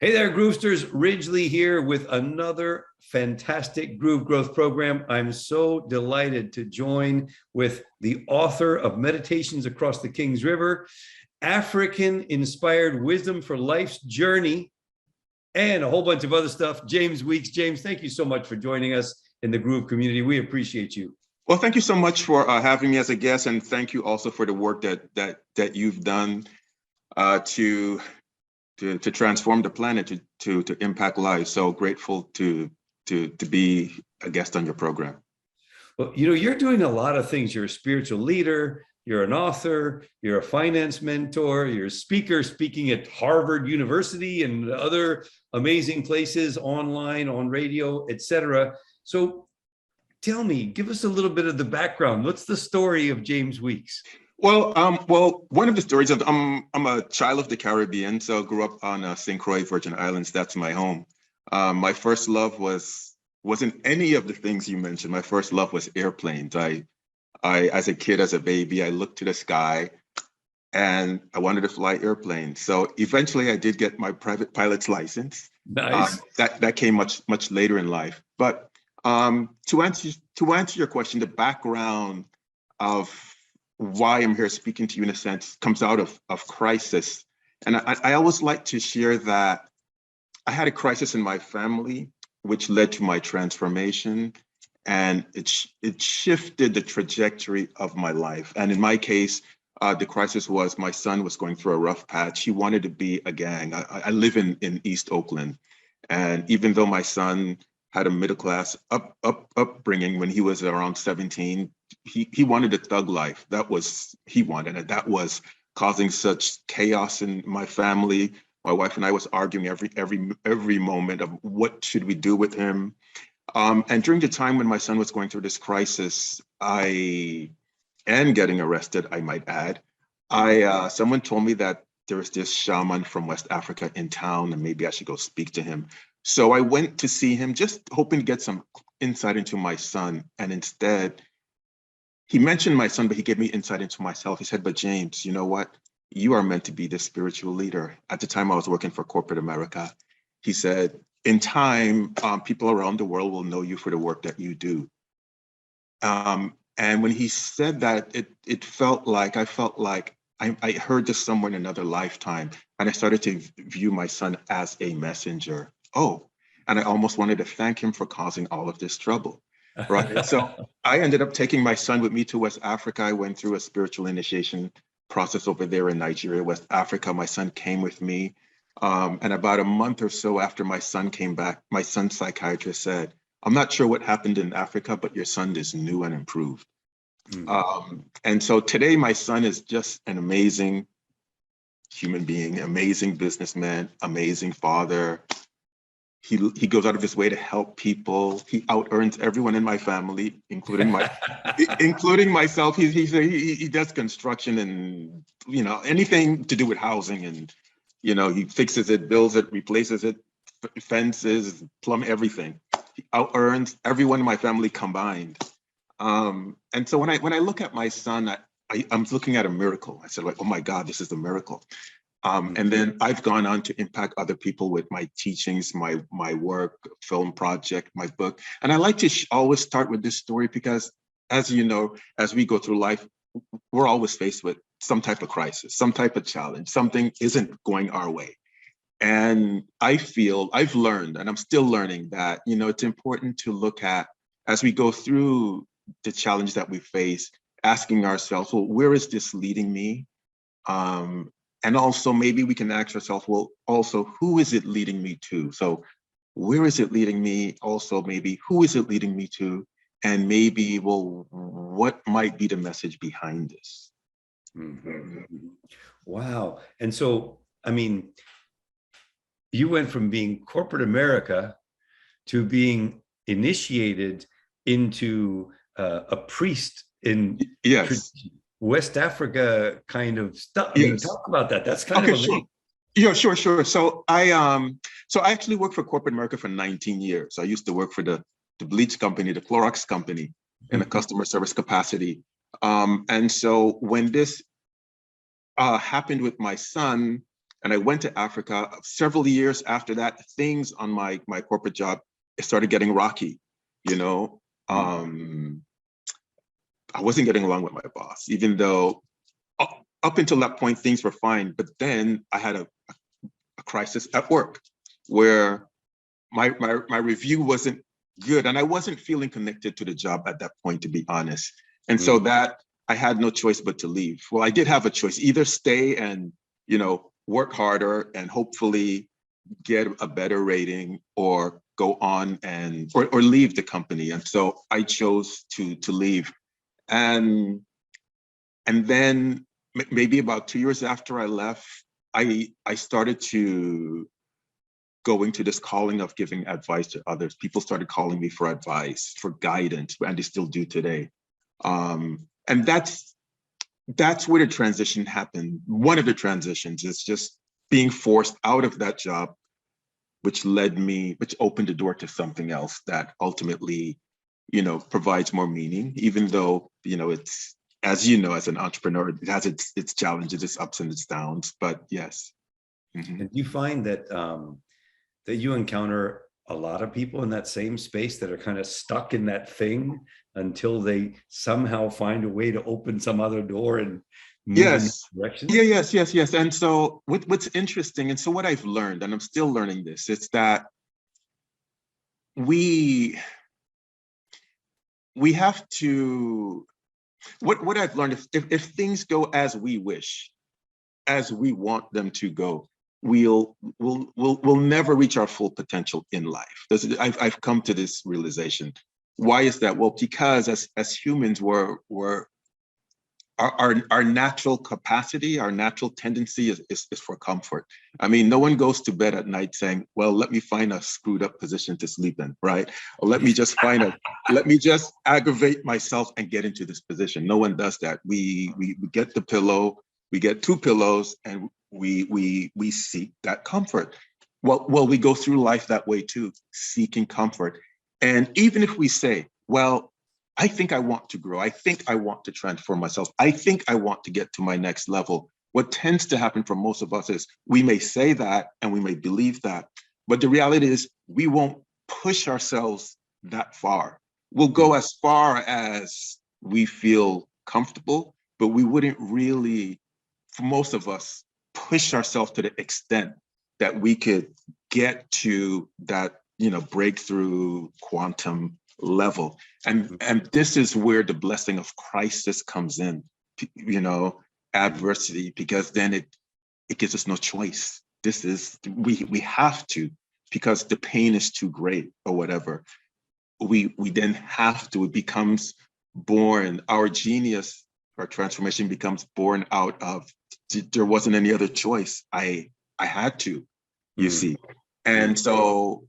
Hey there, Groovesters. Ridgely here with another fantastic Groove Growth program. I'm so delighted to join with the author of Meditations Across the King's River, African-inspired wisdom for life's journey, and a whole bunch of other stuff, James Weeks. James, thank you so much for joining us in the Groove community. We appreciate you. Well, thank you so much for having me as a guest, and thank you also for the work that you've done to transform the planet, to impact lives. So grateful to be a guest on your program. Well, you're doing a lot of things. You're a spiritual leader, you're an author, you're a finance mentor, you're a speaker speaking at Harvard University and other amazing places, online, on radio, etc. So tell me, give us a little bit of the background. What's the story of James Weeks? Well, one of the stories of I'm a child of the Caribbean, so grew up on St. Croix, Virgin Islands. That's my home. My first love wasn't any of the things you mentioned. My first love was airplanes. I as a kid, as a baby, I looked to the sky and I wanted to fly airplanes. So eventually I did get my private pilot's license. Nice. That came much later in life. But to answer your question, the background of why I'm here speaking to you in a sense comes out of crisis. And I always like to share that I had a crisis in my family, which led to my transformation. And it shifted the trajectory of my life. And in my case, the crisis was my son was going through a rough patch. He wanted to be a gang. I live in East Oakland. And even though my son had a middle-class upbringing when he was around 17, he wanted a thug life. He wanted it. That was causing such chaos in my family. My wife and I was arguing every moment of what should we do with him. And during the time when my son was going through this crisis, and getting arrested, I might add, someone told me that there was this shaman from West Africa in town, and maybe I should go speak to him. So I went to see him, just hoping to get some insight into my son. And instead, he mentioned my son, but he gave me insight into myself. He said, but James, you know what? You are meant to be the spiritual leader. At the time I was working for corporate America. He said, in time, people around the world will know you for the work that you do. And when he said that, I felt like I heard this somewhere in another lifetime. And I started to view my son as a messenger. Oh, and I almost wanted to thank him for causing all of this trouble, right? So I ended up taking my son with me to West Africa. I went through a spiritual initiation process over there in Nigeria, West Africa. My son came with me. And about a month or so after my son came back, my son's psychiatrist said, I'm not sure what happened in Africa, but your son is new and improved. And so today, my son is just an amazing human being, amazing businessman, amazing father. He goes out of his way to help people. He out-earns everyone in my family, including myself. He does construction and anything to do with housing, and he fixes it, builds it, replaces it, fences, plumb everything. He out-earns everyone in my family combined. And so when I look at my son, I'm looking at a miracle. I said, like, oh my God, this is a miracle. And then I've gone on to impact other people with my teachings, my work, film project, my book. And I like to always start with this story because, as you know, as we go through life, we're always faced with some type of crisis, some type of challenge, something isn't going our way. And I feel I've learned, and I'm still learning, that, it's important to look at, as we go through the challenge that we face, asking ourselves, well, where is this leading me? And also maybe we can ask ourselves, well, also, who is it leading me to? So where is it leading me? Also, maybe who is it leading me to? And maybe, well, what might be the message behind this? Mm-hmm. Wow. And so, I mean, you went from being corporate America to being initiated into a priest in West Africa kind of stuff. I mean, talk about that. That's kind of amazing. Sure. So I actually worked for corporate America for 19 years. I used to work for the bleach company, the Clorox company, in a customer service capacity. And so when this happened with my son, And I went to Africa. Several years after that, things on my corporate job, it started getting rocky, you know. I wasn't getting along with my boss, even though up until that point, things were fine. But then I had a crisis at work where my review wasn't good, and I wasn't feeling connected to the job at that point, to be honest. And so that I had no choice but to leave. Well, I did have a choice: either stay and, you know, work harder and hopefully get a better rating, or go on and or leave the company. And so I chose to leave. And then maybe about 2 years after I left, I started to go into this calling of giving advice to others. People started calling me for advice, for guidance, and they still do today. And that's where the transition happened. One of the transitions is just being forced out of that job, which opened the door to something else that ultimately, you know, provides more meaning, even though, you know, it's, as you know, as an entrepreneur, it has its challenges, its ups and its downs, but yes. And you find that that you encounter a lot of people in that same space that are kind of stuck in that thing until they somehow find a way to open some other door and move in that direction? Yes. And so what's interesting, and so what I've learned, and I'm still learning this, it's that we have to, what I've learned, if things go as we wish, as we want them to go, we'll never reach our full potential in life. I've come to this realization. Why is that? Well, because as humans, our natural capacity, our natural tendency is for comfort. I mean, no one goes to bed at night saying, well, let me find a screwed up position to sleep in, right? Or let me just aggravate myself and get into this position. No one does that. We get the pillow, we get two pillows, and we seek that comfort. Well, we go through life that way too, seeking comfort. And even if we say, well, I think I want to grow, I think I want to transform myself, I think I want to get to my next level, what tends to happen for most of us is we may say that and we may believe that, but the reality is we won't push ourselves that far. We'll go as far as we feel comfortable, but we wouldn't really, for most of us, push ourselves to the extent that we could get to that, you know, breakthrough quantum level. And this is where the blessing of crisis comes in, you know, adversity, because then it gives us no choice. This is, we have to, because the pain is too great or whatever. We then have to, it becomes born, our genius, our transformation becomes born out of, there wasn't any other choice. I had to, you see. And so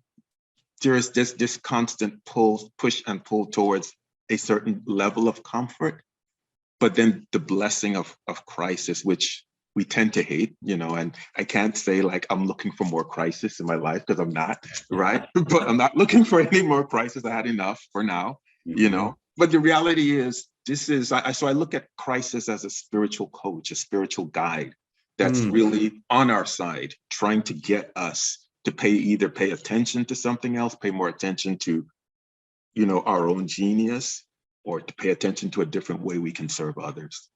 there is this constant push and pull towards a certain level of comfort, but then the blessing of crisis, which we tend to hate, you know, and I can't say like I'm looking for more crisis in my life, because I'm not, right? But I'm not looking for any more crisis. I had enough for now, you know. But the reality is, this is, so I look at crisis as a spiritual coach, a spiritual guide that's really on our side, trying to get us to either pay attention to something else, pay more attention to, you know, our own genius, or to pay attention to a different way we can serve others.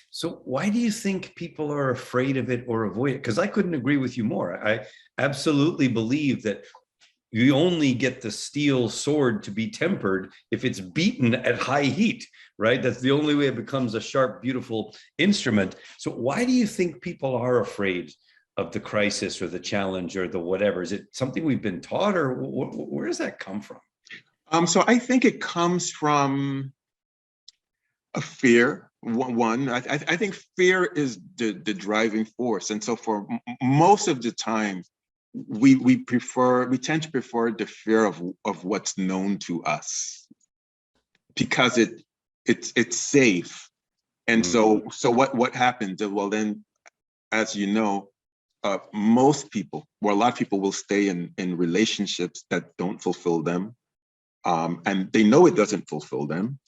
So why do you think people are afraid of it or avoid it? Because I couldn't agree with you more. I absolutely believe that you only get the steel sword to be tempered if it's beaten at high heat, right? That's the only way it becomes a sharp, beautiful instrument. So why do you think people are afraid of the crisis or the challenge or the whatever? Is it something we've been taught, or where does that come from? So I think it comes from a fear. One, I think fear is the driving force. And so for most of the time, we tend to prefer the fear of what's known to us, because it's safe. And so what happens? Well, then, as you know, most people, well, a lot of people will stay in relationships that don't fulfill them, and they know it doesn't fulfill them,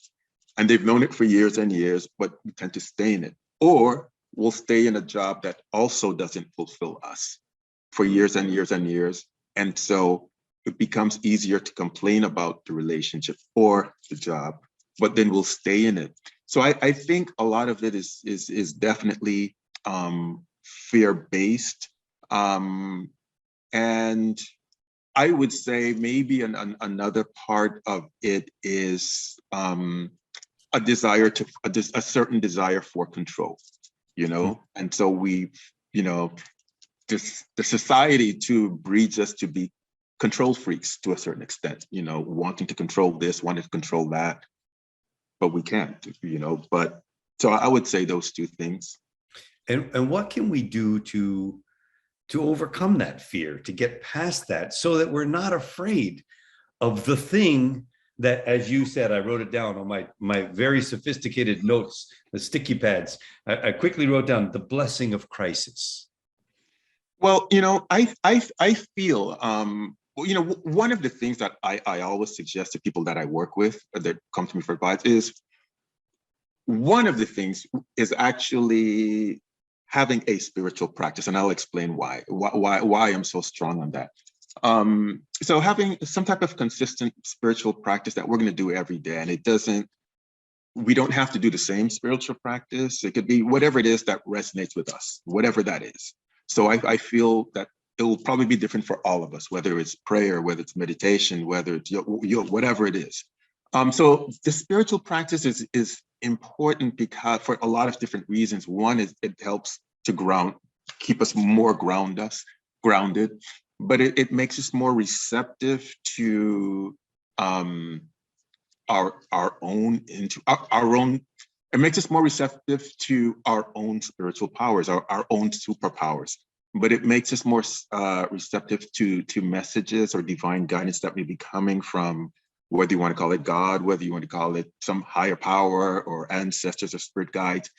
and they've known it for years and years, but we tend to stay in it. Or we'll stay in a job that also doesn't fulfill us for years and years and years. And so it becomes easier to complain about the relationship or the job, but then we'll stay in it. So I think a lot of it is definitely fear-based. And I would say maybe another part of it is a desire to a certain desire for control, you know. And so we, you know, just the society too breeds us to be control freaks to a certain extent, you know, wanting to control this, wanting to control that, but we can't, you know. But so I would say those two things. And what can we do to overcome that fear, to get past that, so that we're not afraid of the thing that, as you said, I wrote it down on my very sophisticated notes, the sticky pads. I quickly wrote down the blessing of crisis. Well, you know, I feel, you know, one of the things that I always suggest to people that I work with that come to me for advice is, one of the things is actually having a spiritual practice, and I'll explain why I'm so strong on that. So having some type of consistent spiritual practice that we're going to do every day, and we don't have to do the same spiritual practice. It could be whatever it is that resonates with us, whatever that is. So I feel that it will probably be different for all of us, whether it's prayer, whether it's meditation, whether it's whatever it is. So the spiritual practice is important because for a lot of different reasons. One is it helps to keep us more grounded, but it makes us more receptive to our own. It makes us more receptive to our own spiritual powers, our own superpowers. But it makes us more receptive to messages or divine guidance that may be coming from, whether you want to call it God, whether you want to call it some higher power or ancestors or spirit guides.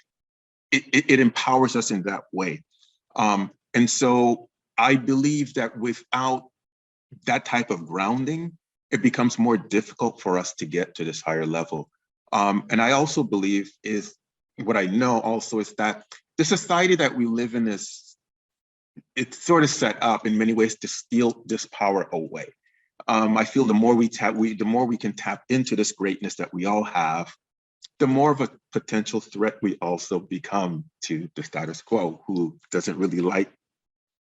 It empowers us in that way. And so I believe that without that type of grounding, it becomes more difficult for us to get to this higher level. And I also believe what I know also is that the society that we live in it's sort of set up in many ways to steal this power away. I feel the more we can tap into this greatness that we all have, the more of a potential threat we also become to the status quo, who doesn't really like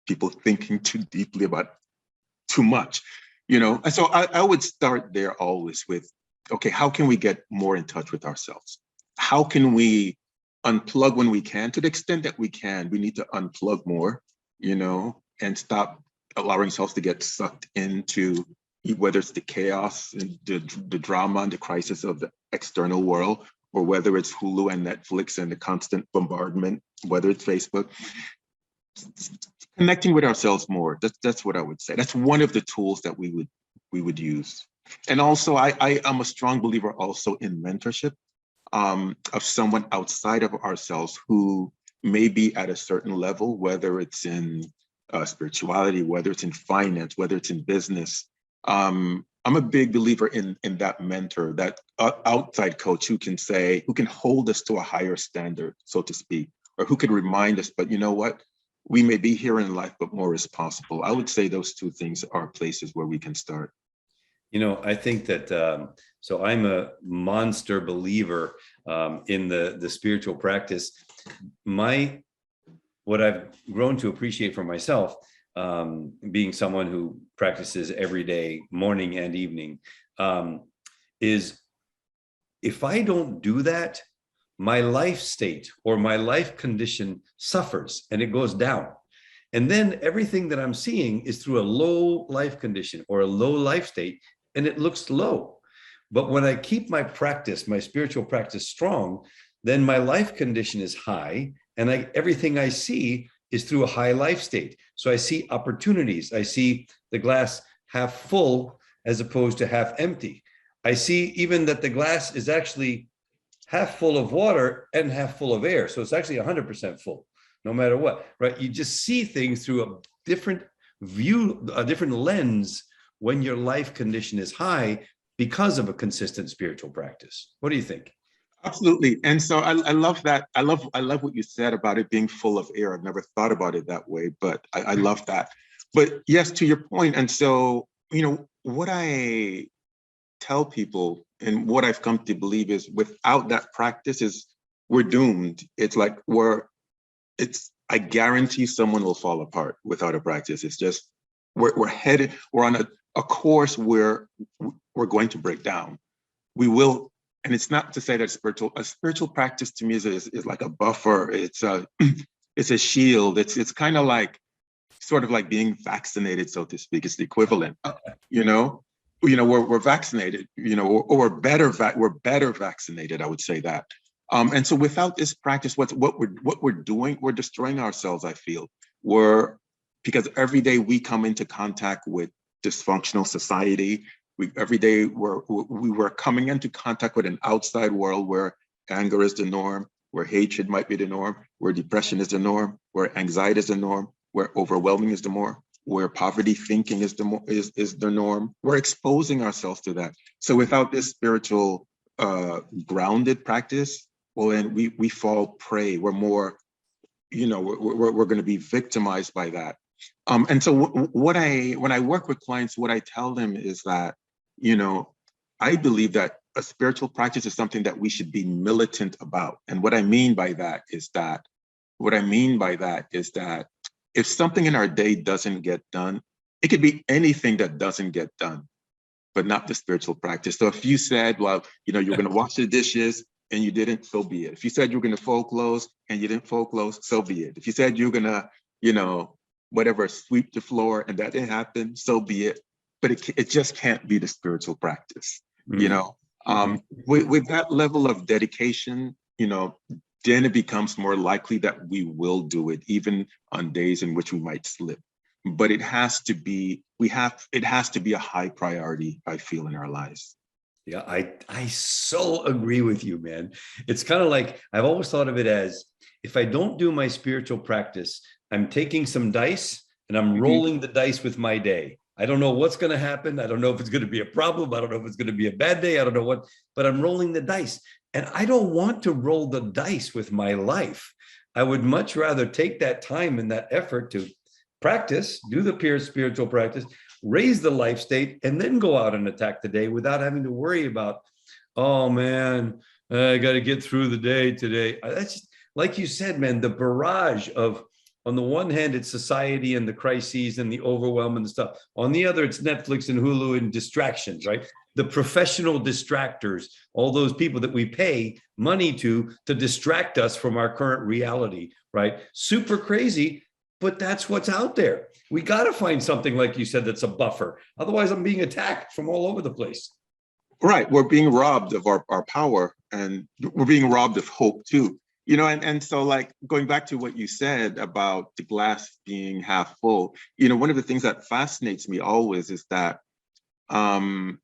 people thinking too deeply about too much, you know. And so I would start there always with, okay, how can we get more in touch with ourselves? How can we unplug when we can? To the extent that we can, we need to unplug more, you know, and stop allowing ourselves to get sucked into, whether it's the chaos and the drama and the crisis of the external world, or whether it's Hulu and Netflix and the constant bombardment, whether it's Facebook. Connecting with ourselves more. That's what I would say. That's one of the tools that we would use. And also, I am a strong believer also in mentorship of someone outside of ourselves who may be at a certain level, whether it's in spirituality, whether it's in finance, whether it's in business. I'm a big believer in that mentor, that outside coach who can hold us to a higher standard, so to speak, or who can remind us, but you know what? We may be here in life, but more is possible. I would say those two things are places where we can start. You know, I think that, so I'm a monster believer in the spiritual practice. What I've grown to appreciate for myself, being someone who practices every day, morning and evening, is if I don't do that, my life state or my life condition suffers and it goes down. And then everything that I'm seeing is through a low life condition or a low life state, and it looks low. But when I keep my practice, my spiritual practice strong, then my life condition is high, and everything I see is through a high life state. So I see opportunities. I see the glass half full as opposed to half empty. I see even that the glass is actually half full of water and half full of air. So it's actually 100% full, no matter what, right? You just see things through a different view, a different lens when your life condition is high because of a consistent spiritual practice. What do you think? Absolutely. And so I love that. I love what you said about it being full of air. I've never thought about it that way, but I love that. But yes, to your point. And so, what I tell people and what I've come to believe is without that practice is we're doomed. It's like I guarantee someone will fall apart without a practice. It's just we're on a course where we're going to break down. We will, and it's not to say that a spiritual practice to me is like a buffer. It's a it's a shield. It's kind of like sort of like being vaccinated, so to speak. It's the equivalent. You know, we're vaccinated. Or we're better vaccinated. I would say that. And so without this practice, what we're doing, we're destroying ourselves. I feel because every day we come into contact with dysfunctional society. Every day we're coming into contact with an outside world where anger is the norm, where hatred might be the norm, where depression is the norm, where anxiety is the norm, where overwhelming is the norm, where poverty thinking is the norm. We're exposing ourselves to that. So without this spiritual grounded practice, well, then we fall prey. We're more, we're going to be victimized by that. And so when I work with clients, what I tell them is that, I believe that a spiritual practice is something that we should be militant about. And what I mean by that is that if something in our day doesn't get done, it could be anything that doesn't get done, but not the spiritual practice. So if you said, well, you're going to wash the dishes and you didn't, so be it. If you said you're going to fold clothes and you didn't fold clothes, so be it. If you said you're going to, whatever, sweep the floor and that didn't happen, so be it. But it just can't be the spiritual practice, with that level of dedication, then it becomes more likely that we will do it, even on days in which we might slip. But it has to be a high priority, I feel, in our lives. Yeah, I so agree with you, man. It's kind of like I've always thought of it as if I don't do my spiritual practice, I'm taking some dice and I'm rolling the dice with my day. I don't know what's going to happen. I don't know if it's going to be a problem. I don't know if it's going to be a bad day. I don't know what, but I'm rolling the dice. And I don't want to roll the dice with my life. I would much rather take that time and that effort to practice, do the peer spiritual practice, raise the life state, and then go out and attack the day without having to worry about, oh man, I got to get through the day today. That's just, like you said, man, the barrage of, on the one hand, it's society and the crises and the overwhelm and the stuff. On the other, it's Netflix and Hulu and distractions, right? The professional distractors, all those people that we pay money to distract us from our current reality, right? Super crazy, but that's what's out there. We got to find something, like you said, that's a buffer. Otherwise, I'm being attacked from all over the place. Right. We're being robbed of our power, and we're being robbed of hope too. And so, like, going back to what you said about the glass being half full, one of the things that fascinates me always is that when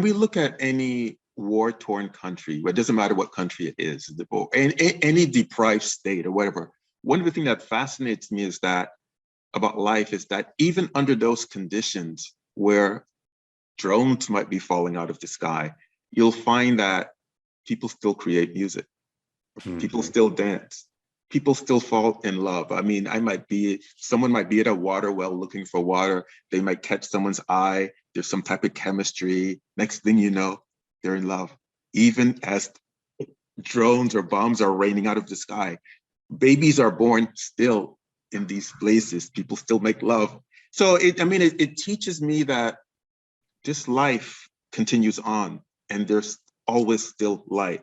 we look at any war-torn country, it doesn't matter what country it is, any deprived state or whatever, one of the things that fascinates me is that about life is that even under those conditions where drones might be falling out of the sky, you'll find that people still create music, people still dance, people still fall in love. I mean, someone might be at a water well looking for water. They might catch someone's eye. There's some type of chemistry. Next thing you know, they're in love. Even as drones or bombs are raining out of the sky, babies are born still in these places. People still make love. So it teaches me that this life continues on, and there's always still light,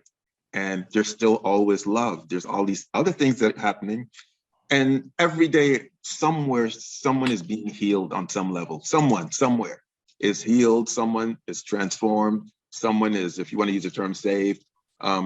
and there's still always love. There's all these other things that are happening, and every day somewhere someone is being healed on some level. Someone somewhere is healed. Someone is transformed. Someone is, if you want to use the term, saved.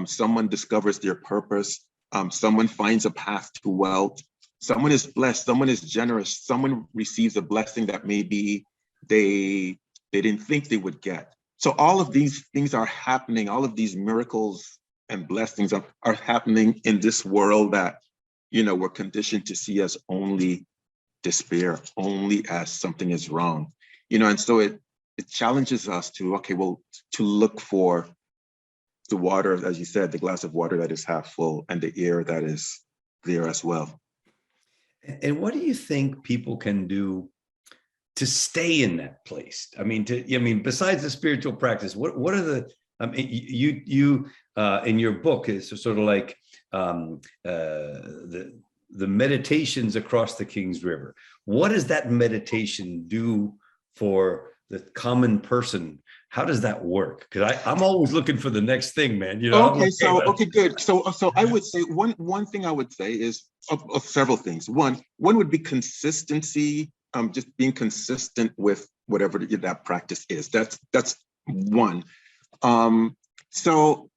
Someone discovers their purpose. Someone finds a path to wealth. Someone is blessed. Someone is generous. Someone receives a blessing that maybe they didn't think they would get. So all of these things are happening. All of these miracles and blessings are happening in this world that, we're conditioned to see as only despair, only as something is wrong. And so it challenges us to look for the water, as you said, the glass of water that is half full and the air that is there as well. And what do you think people can do to stay in that place? I mean, besides the spiritual practice, what are the, I mean, you in your book is sort of like the meditations across the King's River. What does that meditation do for the common person? How does that work? Because I'm always looking for the next thing, man. You know. Okay, so okay, good. So I would say one thing I would say is of several things. One would be consistency. Just being consistent with whatever that practice is. That's one. So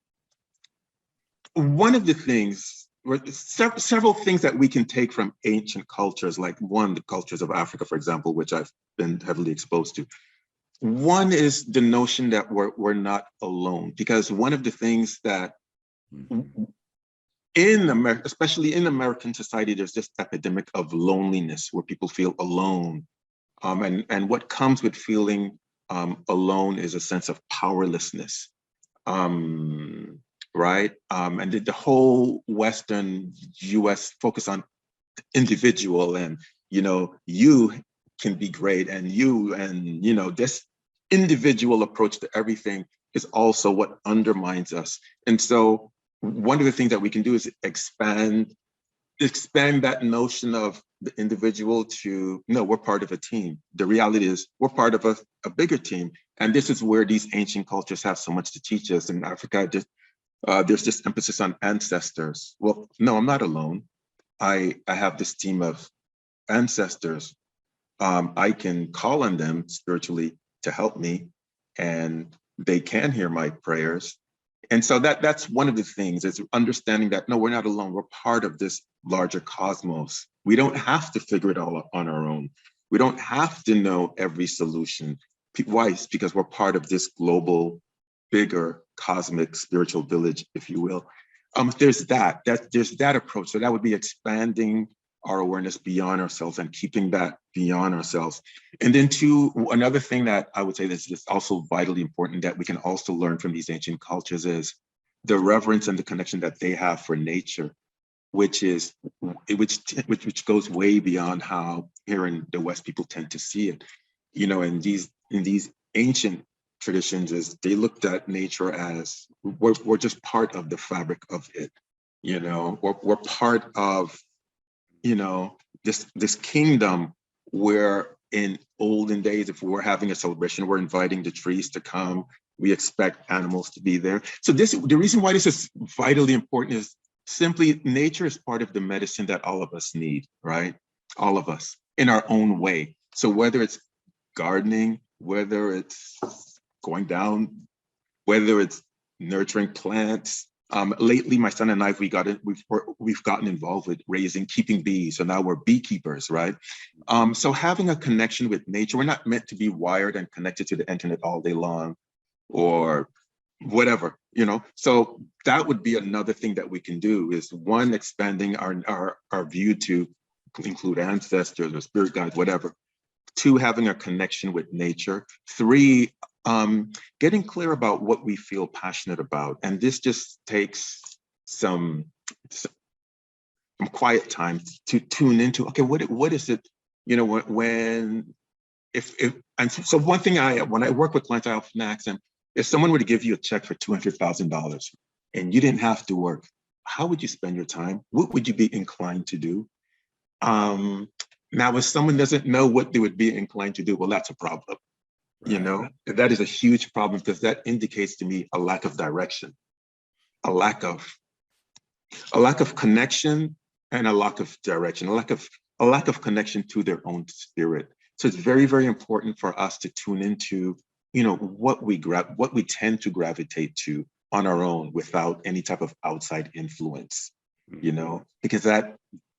one of the things, several things that we can take from ancient cultures, like the cultures of Africa, for example, which I've been heavily exposed to. One is the notion that we're not alone, because one of the things that in America, especially in American society, there's this epidemic of loneliness where people feel alone. And what comes with feeling alone is a sense of powerlessness, right? And the whole Western US focus on individual and, you can be great and this individual approach to everything is also what undermines us. And so one of the things that we can do is expand that notion of the individual to, no, we're part of a team. The reality is we're part of a bigger team. And this is where these ancient cultures have so much to teach us. In Africa, there's this emphasis on ancestors. Well, no, I'm not alone. I have this team of ancestors. I can call on them spiritually to help me, and they can hear my prayers. And so that's one of the things, is understanding that, no, we're not alone. We're part of this larger cosmos. We don't have to figure it all on our own. We don't have to know every solution. Why? Because we're part of this global, bigger, cosmic, spiritual village, if you will. There's that approach. So that would be expanding our awareness beyond ourselves and keeping that beyond ourselves. And then another thing that I would say that's just also vitally important that we can also learn from these ancient cultures is the reverence and the connection that they have for nature, which goes way beyond how here in the West people tend to see it. In these ancient traditions, is they looked at nature as we're just part of the fabric of it. We're part of this kingdom where in olden days, if we were having a celebration, we're inviting the trees to come. We expect animals to be there. So the reason why this is vitally important is simply nature is part of the medicine that all of us need, right? All of us in our own way. So whether it's gardening, whether it's going down, whether it's nurturing plants. Lately, my son and I, we've gotten involved with keeping bees. So now we're beekeepers, right? So having a connection with nature, we're not meant to be wired and connected to the internet all day long or whatever, So that would be another thing that we can do is, one, expanding our view to include ancestors or spirit guides, whatever. Two, having a connection with nature. Three, getting clear about what we feel passionate about. And this just takes some quiet time to tune into, okay, what is it, so one thing when I work with clients, I often ask them, if someone were to give you a check for $200,000 and you didn't have to work, how would you spend your time? What would you be inclined to do? Now, if someone doesn't know what they would be inclined to do, well, that's a problem. Right. That is a huge problem, because that indicates to me a lack of direction, a lack of connection, and a lack of direction, a lack of connection to their own spirit. So it's very, very important for us to tune into, what we tend to gravitate to on our own without any type of outside influence, because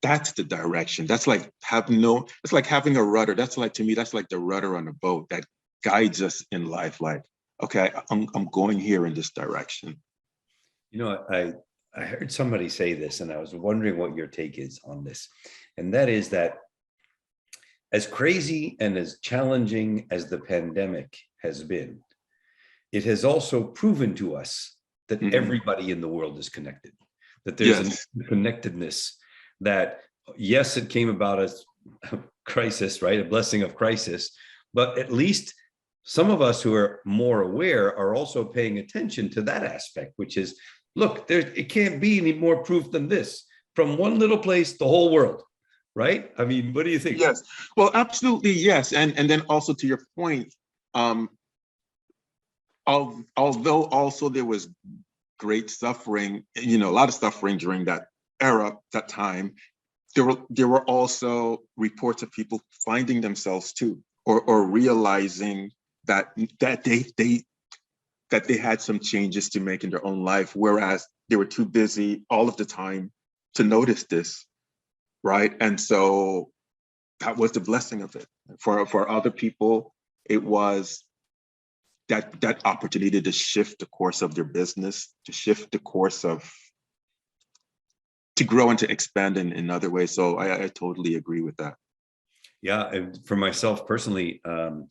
that's the direction. That's like it's like having a rudder. To me, that's like the rudder on a boat that guides us in life. Like, okay, I'm going here in this direction. I heard somebody say this, and I was wondering what your take is on this. And that is that as crazy and as challenging as the pandemic has been, it has also proven to us that Mhm. everybody in the world is connected, that there's Yes. a connectedness that, yes, it came about as a crisis, right? A blessing of crisis, but at least some of us who are more aware are also paying attention to that aspect, which is, look, it can't be any more proof than this. From one little place, the whole world, right? I mean, what do you think? Yes. Well, absolutely, yes. And then also to your point, um, although also there was great suffering, a lot of suffering during that era, that time, there were also reports of people finding themselves too, or realizing that they had some changes to make in their own life, whereas they were too busy all of the time to notice this, right? And so that was the blessing of it. For other people, it was that opportunity to shift the course of their business, to shift the course to grow and to expand in other ways. So I totally agree with that. Yeah, and for myself personally,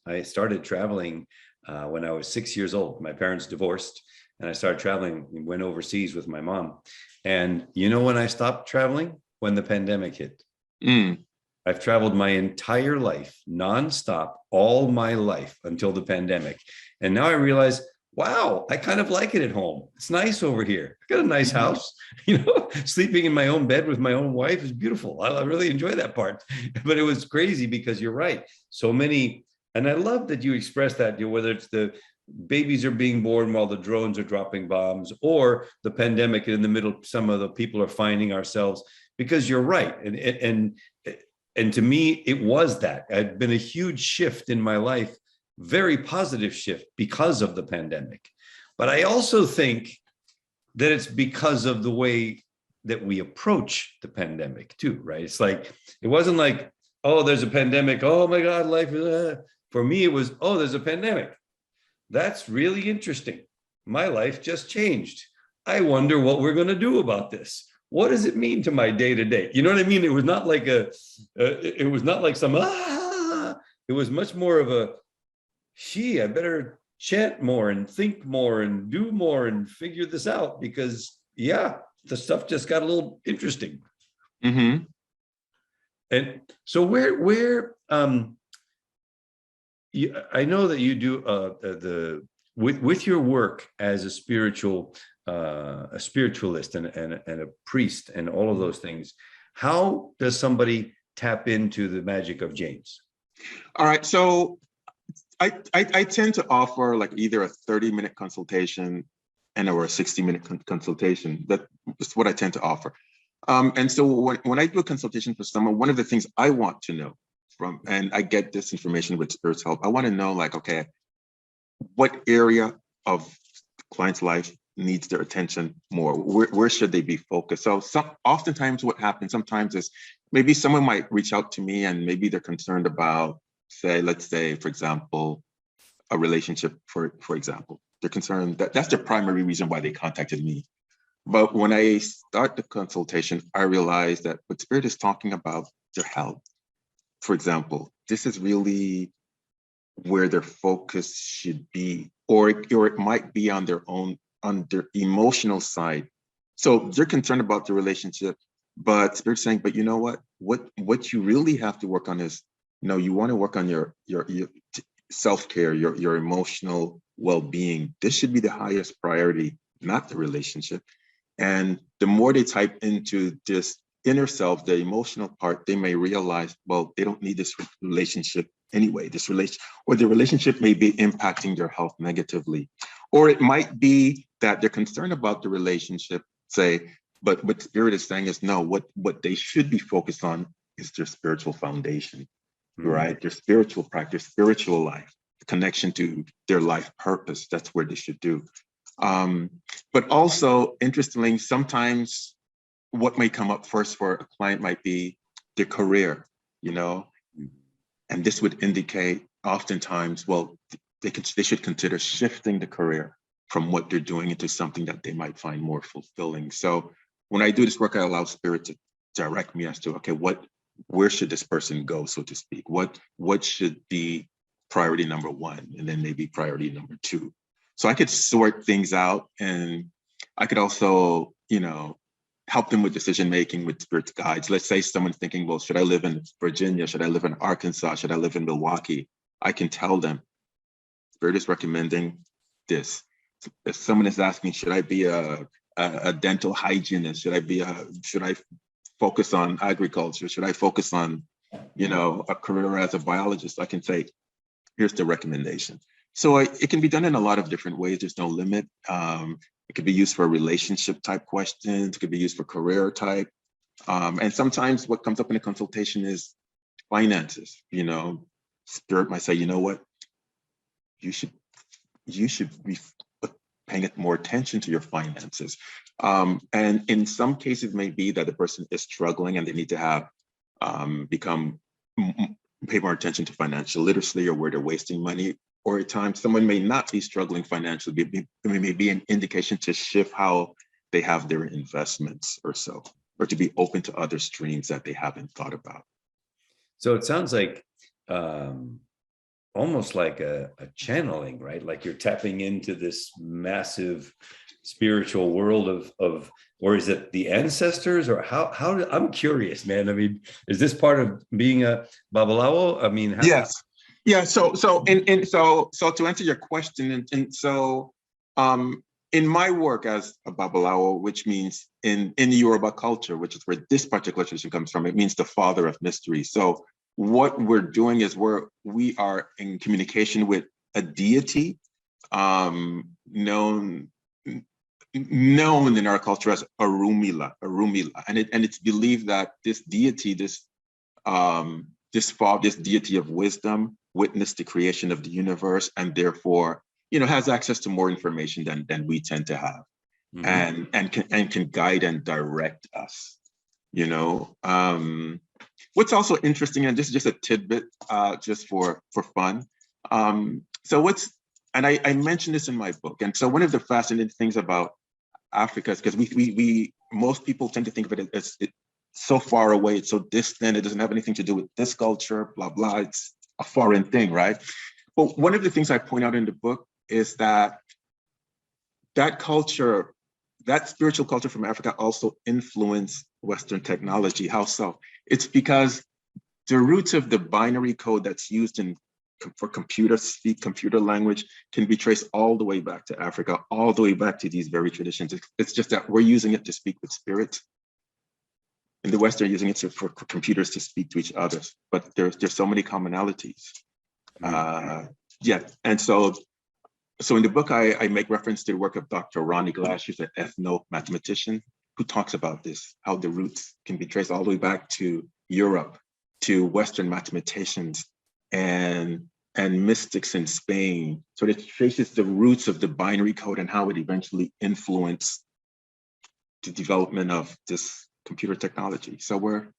I started traveling when I was 6 years old. My parents divorced, and I started traveling, went overseas with my mom. And when I stopped traveling? When the pandemic hit. Mm. I've traveled my entire life, nonstop, all my life until the pandemic. And now I realize, wow, I kind of like it at home. It's nice over here. I got a nice Mhm. house. Sleeping in my own bed with my own wife is beautiful. I really enjoy that part. But it was crazy because you're right. So many, and I love that you express that, whether it's the babies are being born while the drones are dropping bombs, or the pandemic, and in the middle, some of the people are finding ourselves, because you're right. And to me, it was that. It had been a huge shift in my life, very positive shift because of the pandemic. But I also think that it's because of the way that we approach the pandemic too, right? It's like, it wasn't like, oh, there's a pandemic. Oh my God, life is, for me, it was, oh, there's a pandemic. That's really interesting. My life just changed. I wonder what we're going to do about this. What does it mean to my day to day? You know what I mean? It was not like it was not like some, it was much more of a, I better chant more and think more and do more and figure this out, because yeah, the stuff just got a little interesting. Mm-hmm. And so I know that you do with your work as a spiritualist and a priest and all of those things. How does somebody tap into the magic of James? All right. So I tend to offer like either a 30-minute consultation or a 60-minute consultation. That's what I tend to offer. And so when I do a consultation for someone, one of the things I want to know and I get this information with Spirit's help, I want to know, like, okay, what area of the client's life needs their attention more? Where should they be focused? So oftentimes what happens sometimes is maybe someone might reach out to me and maybe they're concerned about, let's say, for example, a relationship, for example. They're concerned that's the primary reason why they contacted me. But when I start the consultation, I realize that what Spirit is talking about, their health, for example, this is really where their focus should be, or it might be on their emotional side. So they're concerned about the relationship, but Spirit's saying, but you know what you really have to work on is, you want to work on your self-care, your emotional well-being. This should be the highest priority, not the relationship. And the more they type into this inner self, the emotional part, they may realize, well, they don't need this relationship anyway. The relationship may be impacting their health negatively. Or it might be that they're concerned about the relationship, but what Spirit is saying is, no, what they should be focused on is their spiritual foundation, right? Their spiritual practice, spiritual life, the connection to their life purpose. That's where they should do. But also, interestingly, sometimes what may come up first for a client might be their career, and this would indicate oftentimes, well, they should consider shifting the career from what they're doing into something that they might find more fulfilling. So when I do this work, I allow Spirit to direct me as to, okay, where should this person go, so to speak? What should be priority number one, and then maybe priority number two? So I could sort things out and I could also, help them with decision making with spirit guides. Let's say someone's thinking, well, should I live in Virginia? Should I live in Arkansas? Should I live in Milwaukee? I can tell them, Spirit is recommending this. If someone is asking, should I be a dental hygienist? Should I focus on agriculture? Should I focus on, a career as a biologist? I can say, here's the recommendation. So it can be done in a lot of different ways. There's no limit. It could be used for relationship type questions. It could be used for career type. And sometimes what comes up in a consultation is finances. Spirit might say, you know what? You should be paying more attention to your finances. And in some cases, it may be that the person is struggling and they need to have pay more attention to financial literacy or where they're wasting money. Or at times, someone may not be struggling financially. It may be an indication to shift how they have their investments or so, or to be open to other streams that they haven't thought about. So it sounds like almost like a channeling, right? Like you're tapping into this massive spiritual world of, or is it the ancestors, or how I'm curious, man. I mean, is this part of being a Babaláwo? I mean, Yes. Yeah. So to answer your question, in my work as a Babaláwo, which means in Yoruba culture, which is where this particular tradition comes from, it means the father of mystery. So what we're doing is we are in communication with a deity known in our culture as Orunmila, and it's believed that this deity, this deity of wisdom, witnessed the creation of the universe, and therefore, has access to more information than we tend to have, and can guide and direct us. What's also interesting, and this is just a tidbit, just for fun. I mentioned this in my book, and so one of the fascinating things about Africa is because we most people tend to think of it as it's so far away, it's so distant, it doesn't have anything to do with this culture, blah blah. It's a foreign thing, right? But one of the things I point out in the book is that culture, that spiritual culture from Africa also influenced Western technology. How so? It's because the roots of the binary code that's used for computer language can be traced all the way back to Africa, all the way back to these very traditions. It's just that we're using it to speak with spirits. In the West, they're using it for computers to speak to each other. But there's so many commonalities. And so in the book, I make reference to the work of Dr. Ronnie Glass, who's an ethno-mathematician, who talks about this, how the roots can be traced all the way back to Europe, to Western mathematicians and mystics in Spain. So it traces the roots of the binary code and how it eventually influenced the development of this computer technology. So we're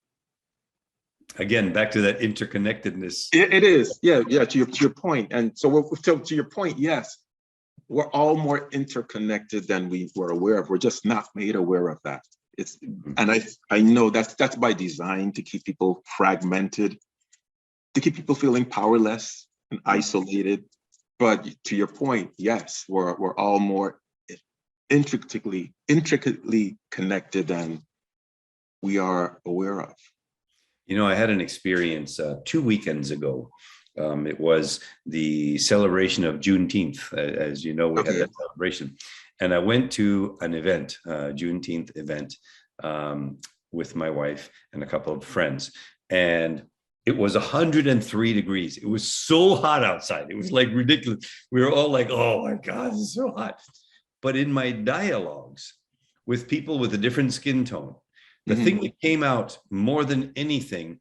again back to that interconnectedness. It is, yeah. To your point, and so to your point, yes, we're all more interconnected than we were aware of. We're just not made aware of that. And I know that's by design, to keep people fragmented, to keep people feeling powerless and isolated. But to your point, yes, we're all more intricately connected than we are aware of. I had an experience 2 weekends ago. It was the celebration of Juneteenth. As you know, we had that celebration. And I went to an event, Juneteenth event, with my wife and a couple of friends. And it was 103 degrees. It was so hot outside. It was like ridiculous. We were all like, oh my God, it's so hot. But in my dialogues with people with a different skin tone, the thing that came out more than anything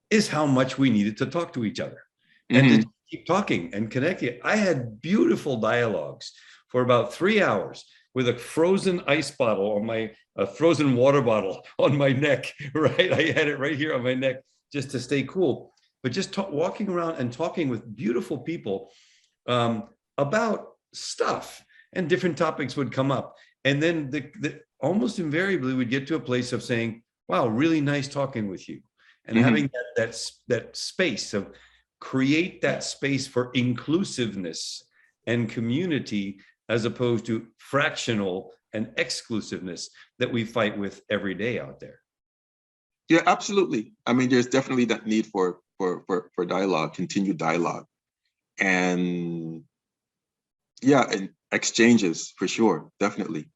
is how much we needed to talk to each other and to keep talking and connecting. I had beautiful dialogues for about 3 hours with a frozen ice bottle on a frozen water bottle on my neck, right? I had it right here on my neck just to stay cool. But just walking around and talking with beautiful people about stuff, and different topics would come up. And then almost invariably we'd get to a place of saying, wow, really nice talking with you. And having that space of create that space for inclusiveness and community, as opposed to fractional and exclusiveness that we fight with every day out there. Yeah, absolutely. I mean, there's definitely that need for dialogue, continued dialogue, and yeah, and exchanges for sure, definitely.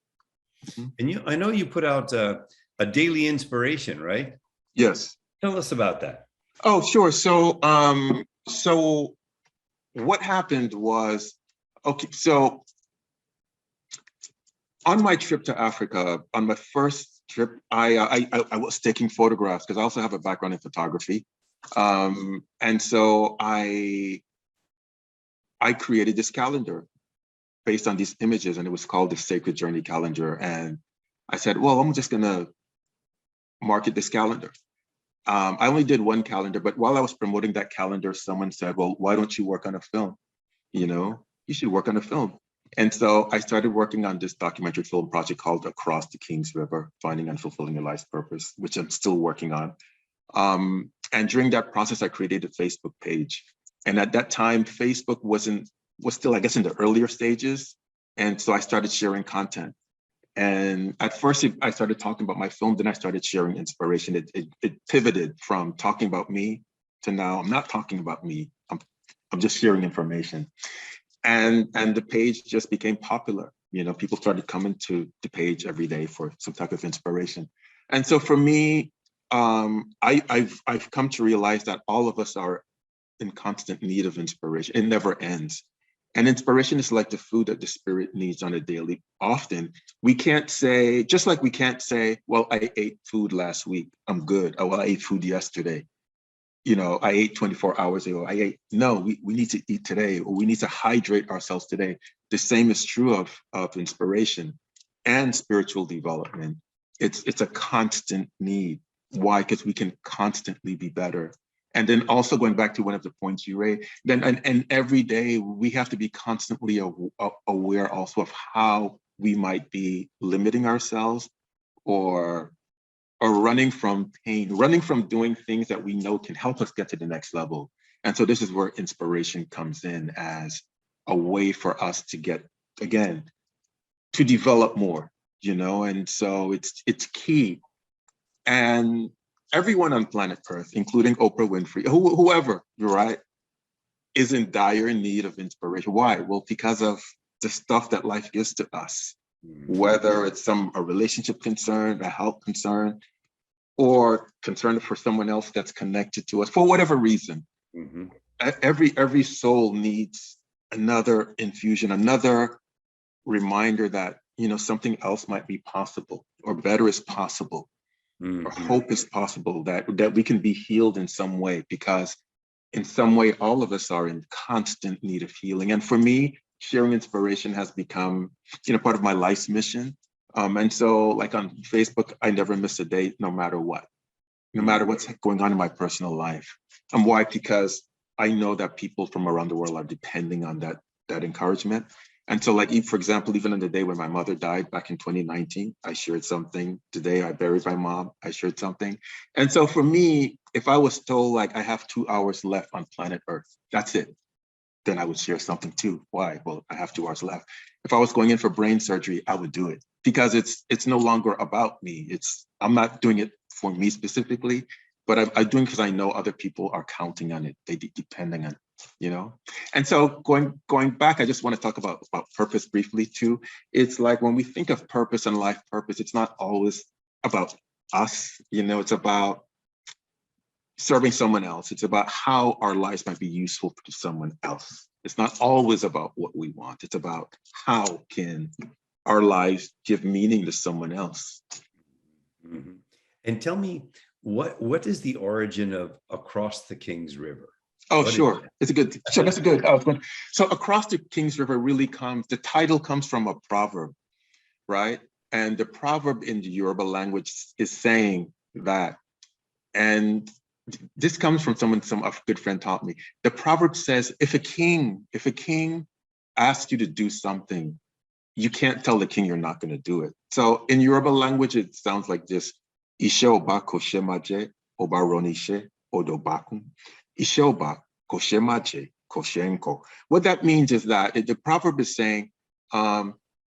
And I know you put out a daily inspiration, right? Yes. Tell us about that. Oh, sure. So what happened was, okay, so on my trip to Africa, on my first trip, I was taking photographs because I also have a background in photography. And so I created this calendar based on these images, and it was called the Sacred Journey Calendar. And I said, well, I'm just gonna market this calendar. I only did one calendar, but while I was promoting that calendar, someone said, well, why don't you work on a film? You know, you should work on a film. And so I started working on this documentary film project called Across the Kings River, Finding and Fulfilling Your Life's Purpose, which I'm still working on. And during that process, I created a Facebook page. And at that time, Facebook was still, I guess, in the earlier stages. And so I started sharing content. And at first, I started talking about my film, then I started sharing inspiration. It pivoted from talking about me to now I'm not talking about me. I'm just sharing information. And the page just became popular. You know, people started coming to the page every day for some type of inspiration. And so for me, I've come to realize that all of us are in constant need of inspiration. It never ends. And inspiration is like the food that the spirit needs on a daily. Often we can't say, just like we can't say, well, I ate food last week, I'm good. Oh, well, I ate food yesterday. You know, I ate 24 hours ago. No, we need to eat today, or we need to hydrate ourselves today. The same is true of inspiration and spiritual development. It's a constant need. Why? Because we can constantly be better. And then also going back to one of the points you raised, then and every day we have to be constantly aware also of how we might be limiting ourselves or running from pain, running from doing things that we know can help us get to the next level. And so this is where inspiration comes in as a way for us to get, again, to develop more, you know, and so it's key. And everyone on planet Earth, including Oprah Winfrey, whoever, right, is in dire need of inspiration. Why? Well, because of the stuff that life gives to us, whether it's a relationship concern, a health concern, or concern for someone else that's connected to us, for whatever reason. Mm-hmm. Every soul needs another infusion, another reminder that, you know, something else might be possible, or better is possible. Mm-hmm. Or hope is possible, that we can be healed in some way, because in some way, all of us are in constant need of healing. And for me, sharing inspiration has become, you know, part of my life's mission. And so like on Facebook, I never miss a day, no matter what, no matter what's going on in my personal life. And why? Because I know that people from around the world are depending on that encouragement. And so like, for example, even on the day when my mother died back in 2019, I shared something. Today I buried my mom, I shared something. And so for me, if I was told like I have 2 hours left on planet Earth, that's it, then I would share something too. Why? Well, I have 2 hours left. If I was going in for brain surgery, I would do it, because it's no longer about me. I'm not doing it for me specifically, but I'm doing it because I know other people are counting on it. They depending on it, you know? And so going back, I just want to talk about purpose briefly too. It's like when we think of purpose and life purpose, it's not always about us, you know, it's about serving someone else. It's about how our lives might be useful to someone else. It's not always about what we want. It's about how can our lives give meaning to someone else. Mm-hmm. And tell me, what is the origin of Across the Kings River? Oh, sure. It's a good, sure, that's a good. So Across the Kings River really the title comes from a proverb, right? And the proverb in the Yoruba language is saying that, and this comes from a good friend taught me. The proverb says, if a king asks you to do something, you can't tell the king you're not going to do it. So in Yoruba language, it sounds like this: Ishe oba koshemaje oba ronishe odobakun. Ishe oba koshemaje koshenko. What that means is that the proverb is saying,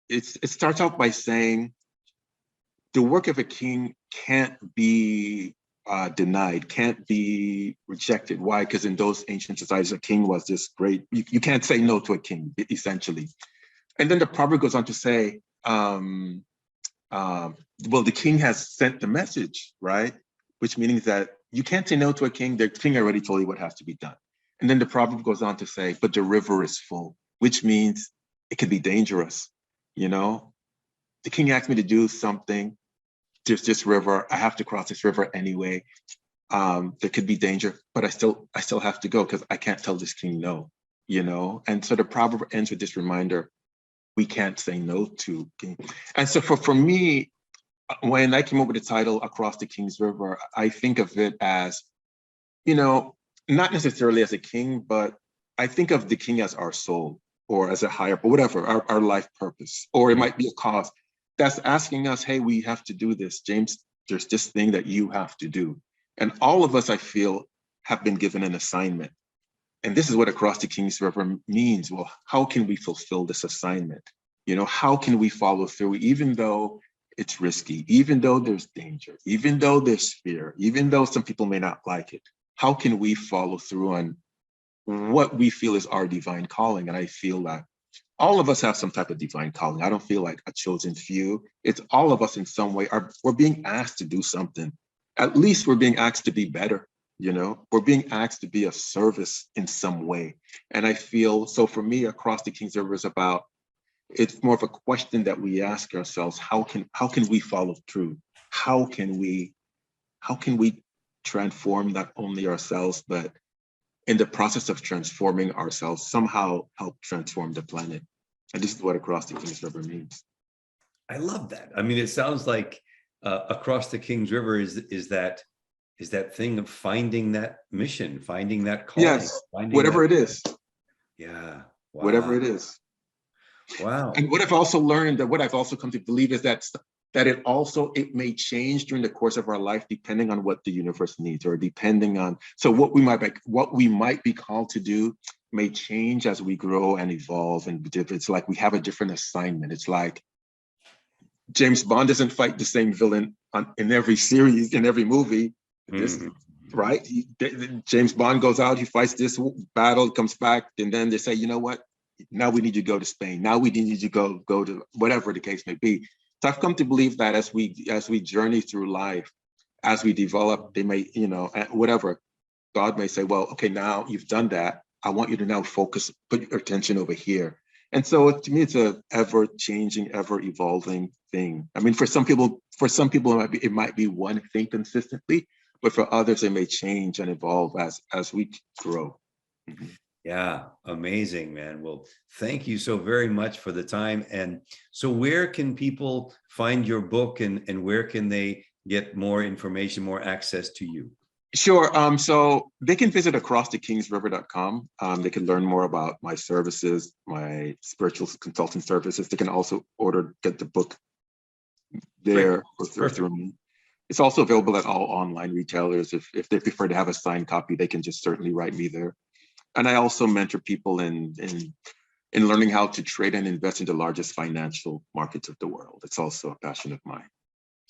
it starts out by saying the work of a king can't be denied, can't be rejected. Why? Because in those ancient societies, a king was this great, you can't say no to a king, essentially. And then the proverb goes on to say, well, the king has sent the message, right? Which means that you can't say no to a king. The king already told you what has to be done. And then the proverb goes on to say, but the river is full, which means it could be dangerous. You know, the king asked me to do something. There's this river. I have to cross this river anyway. There could be danger, but I still have to go because I can't tell this king no, you know? And so the proverb ends with this reminder, we can't say no to king. And so for me, when I came up with the title Across the King's River, I think of it as, you know, not necessarily as a king, but I think of the king as our soul or as a higher, but whatever, our life purpose, or it might be a cause that's asking us, hey, we have to do this. James, there's this thing that you have to do. And all of us, I feel, have been given an assignment. And this is what Across the King's River means. Well, how can we fulfill this assignment? You know, how can we follow through, even though it's risky, even though there's danger, even though there's fear, even though some people may not like it? How can we follow through on what we feel is our divine calling? And I feel that all of us have some type of divine calling. I don't feel like a chosen few. It's all of us in some way. We're being asked to do something. At least we're being asked to be better. You know, we're being asked to be of service in some way. And I feel, so for me, Across the King's River is about, it's more of a question that we ask ourselves, how can we follow through? How can we transform not only ourselves, but in the process of transforming ourselves, somehow help transform the planet? And this is what Across the King's River means. I love that. I mean, it sounds like Across the King's River is that thing of finding that mission, finding that calling. Yes, whatever it is. Yeah. Wow. Whatever it is. Wow. And what I've also learned, that what I've also come to believe is that it may change during the course of our life, depending on what the universe needs, or depending on, so what we might be called to do may change as we grow and evolve. And it's like we have a different assignment. It's like James Bond doesn't fight the same villain in every series, in every movie. Right? James Bond goes out, he fights this battle, comes back, and then they say, you know what? Now we need you to go to Spain. Now we need you to go to whatever the case may be. So I've come to believe that as we journey through life, as we develop, they may, you know, whatever, God may say, well, okay, now you've done that. I want you to now focus, put your attention over here. And so to me, it's a ever-changing, ever-evolving thing. I mean, for some people, it might be one thing consistently, but for others, it may change and evolve as we grow. Mm-hmm. Yeah, amazing, man. Well, thank you so very much for the time. And so where can people find your book, and where can they get more information, more access to you? Sure. So they can visit acrossthekingsriver.com. They can learn more about my services, my spiritual consulting services. They can also get the book there or through me. It's also available at all online retailers. If they prefer to have a signed copy, they can just certainly write me there. And I also mentor people in learning how to trade and invest in the largest financial markets of the world. It's also a passion of mine.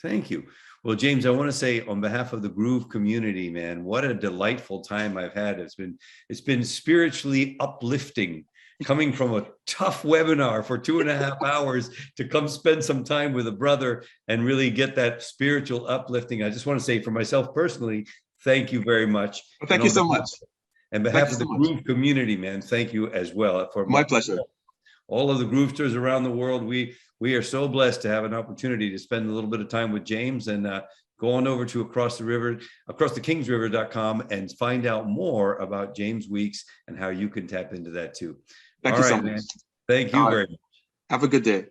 Thank you. Well, James, I want to say on behalf of the Groove community, man, what a delightful time I've had. It's been spiritually uplifting, coming from a tough webinar for 2.5 hours to come spend some time with a brother and really get that spiritual uplifting. I just want to say for myself personally, thank you very much. Well, thank you so much. On behalf of the Groove community, man, thank you as well. For my pleasure. All of the Groovesters around the world, we are so blessed to have an opportunity to spend a little bit of time with James, and go on over to acrossthekingsriver.com and find out more about James Weeks and how you can tap into that too. Thank you so much. Man. Thank you very much. Have a good day.